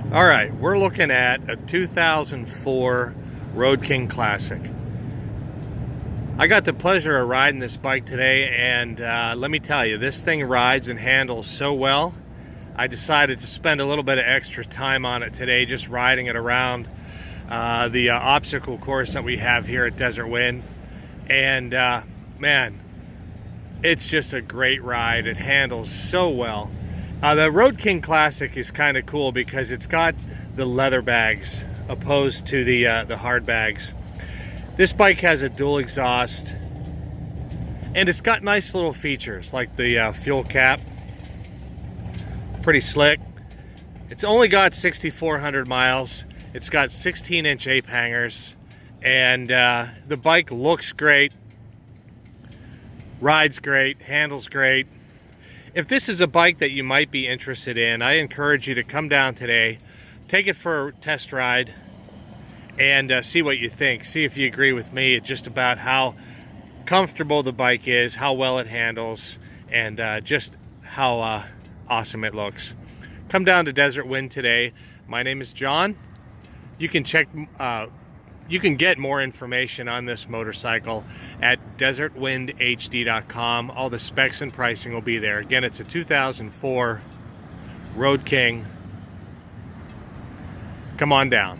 All right, we're looking at a 2004 Road King Classic. I got the pleasure of riding this bike today, and let me tell you, this thing rides and handles so well. I decided to spend a little bit of extra time on it today, just riding it around the obstacle course that we have here at Desert Wind. And man, it's just a great ride. It handles so well. The Road King Classic is kind of cool because it's got the leather bags opposed to the hard bags. This bike has a dual exhaust, and it's got nice little features like the fuel cap. Pretty slick. It's only got 6,400 miles. It's got 16-inch Ape Hangers, and the bike looks great, rides great, handles great. If this is a bike that you might be interested in, I encourage you to come down today, take it for a test ride, and see what you think. See if you agree with me just about how comfortable the bike is, how well it handles, and just how awesome it looks. Come down to Desert Wind today. My name is John. You can get more information on this motorcycle at desertwindhd.com. All the specs and pricing will be there. Again, it's a 2004 Road King. Come on down.